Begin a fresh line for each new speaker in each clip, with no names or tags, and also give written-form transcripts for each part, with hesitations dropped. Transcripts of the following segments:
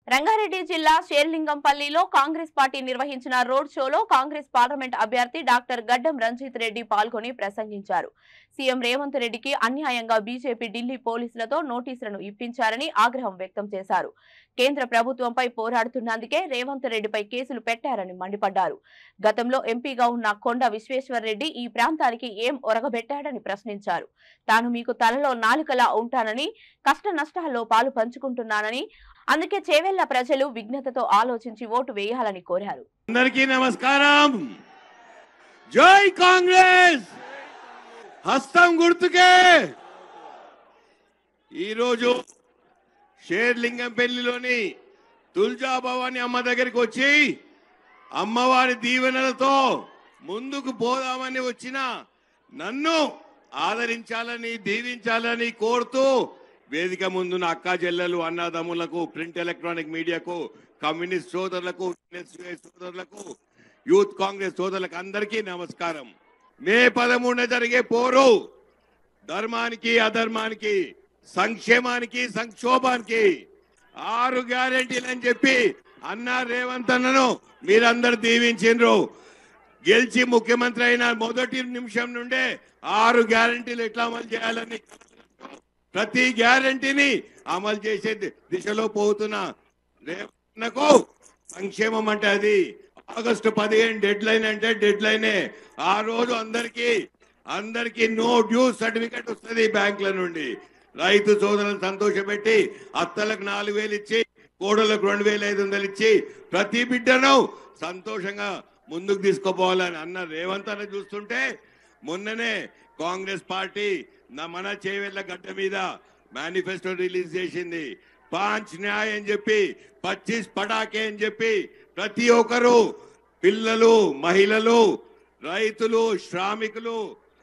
రంగారెడ్డి జిల్లా షేర్లింగంపల్లిలో కాంగ్రెస్ పార్టీ నిర్వహించిన రోడ్ షోలో కాంగ్రెస్ పార్లమెంట్ అభ్యర్థి డాక్టర్ గడ్డం రంజిత్ రెడ్డి పాల్గొని ప్రసంగించారు. సీఎం రేవంత్ రెడ్డికి అన్యాయంగా బీజేపీ ఢిల్లీ పోలీసులతో నోటీసులను ఇప్పించారని ఆగ్రహం వ్యక్తం చేశారు. కేంద్ర ప్రభుత్వంపై పోరాడుతున్నందుకే రేవంత్ రెడ్డిపై కేసులు పెట్టారని మండిపడ్డారు. గతంలో ఎంపీగా ఉన్న కొండ విశ్వేశ్వర్ రెడ్డి ఈ ప్రాంతానికి ఏం ఒరగబెట్టాడని ప్రశ్నించారు. తాను మీకు తలలో నాలుకలా ఉంటానని, కష్ట నష్టాల్లో పాలు పంచుకుంటున్నానని, అందుకే చేవెళ్ల ప్రజలు విజ్ఞతతో ఆలోచించి ఓటు వేయాలని కోరారు.
అందరికీ నమస్కారం. జై కాంగ్రెస్. హస్తం గుర్తుకే. ఈరోజు షేర్లింగంపల్లిలోని తుల్జా భవాని అమ్మ దగ్గరికి వచ్చి అమ్మవారి దీవెనలతో ముందుకు పోదామని వచ్చిన నన్ను ఆదరించాలని, దీవించాలని కోరుతూ వేదిక ముందున్న అక్కా చెల్లెలు, అన్నదమ్ములకు, ప్రింట్ ఎలక్ట్రానిక్ మీడియాకు, కమ్యూనిస్ట్ సోదరులకు, సోదరులకు, యూత్ కాంగ్రెస్ సోదరులకు అందరికీ నమస్కారం. మే 13న జరిగే పోరు ధర్మానికి, అధర్మానికి, సంక్షేమానికి, సంక్షోభానికి 6 గ్యారెంటీలు అని చెప్పి అన్న రేవంత్ అన్నను మీరందరూ దీవించిండ్రు. గెలిచి ముఖ్యమంత్రి అయిన మొదటి నిమిషం నుండే 6 గ్యారెంటీలు ఎట్లా అమలు చేయాలని ప్రతి గ్యారెంటీని అమలు చేసే దిశలో పోతున్న రేవంత్కు సంక్షేమం అంటే అది ఆగస్టు 15 డెడ్ లైన్ అంటే డెడ్ లైనే. ఆ రోజు అందరికి నో డ్యూ సర్టిఫికెట్ వస్తుంది బ్యాంకుల నుండి. రైతు సోదరులను సంతోషపెట్టి అత్తలకు 4,000 ఇచ్చి, కోడలకు 2,500 ఇచ్చి ప్రతి బిడ్డను సంతోషంగా ముందుకు తీసుకుపోవాలని అన్న రేవంత్ అన్న చూస్తుంటే మొన్ననే కాంగ్రెస్ పార్టీ మన చేవెళ్ల గడ్డ మీద మేనిఫెస్టో రిలీజ్ చేసింది. 5 న్యాయ్ అని చెప్పి, 25 పటాకే అని చెప్పి ప్రతి ఒక్కరు, పిల్లలు, మహిళలు, రైతులు, శ్రామికులు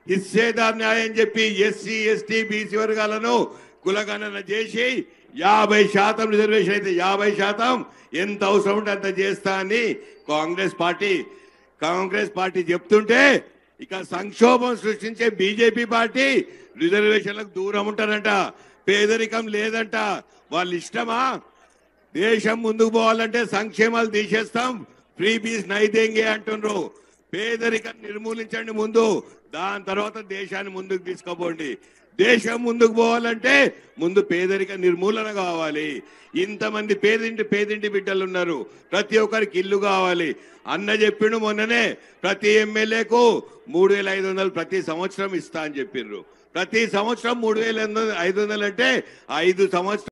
హిస్సేదార్ న్యాయం చెప్పి ఎస్సీ, ఎస్టీ, బీసీ వర్గాలను కులగణన చేసి 50% రిజర్వేషన్ అయితే 50% ఎంత అవసరం ఉంటే అంత చేస్తా అని కాంగ్రెస్ పార్టీ చెప్తుంటే ఇక సంక్షోభం సృష్టించే బీజేపీ పార్టీ రిజర్వేషన్లకు దూరం ఉంటారంట, పేదరికం లేదంట. వాళ్ళ ఇష్టమా? దేశం ముందుకు పోవాలంటే సంక్షేమాలు తీసేస్తాం, ఫ్రీ బీస్ నైదేంగే అంటున్నారు. పేదరికం నిర్మూలించండి ముందు, దాని తర్వాత దేశాన్ని ముందుకు తీసుకుపోండి. దేశం ముందుకు పోవాలంటే ముందు పేదరిక నిర్మూలన కావాలి. ఇంతమంది పేదింటి బిడ్డలు ఉన్నారు, ప్రతి ఒక్కరికి ఇల్లు కావాలి. అన్న చెప్పిండు మొన్ననే ప్రతి ఎమ్మెల్యేకు 3,500 ప్రతి సంవత్సరం ఇస్తా అని చెప్పిండ్రు. ప్రతి సంవత్సరం 3,500 అంటే 5 సంవత్సరాలు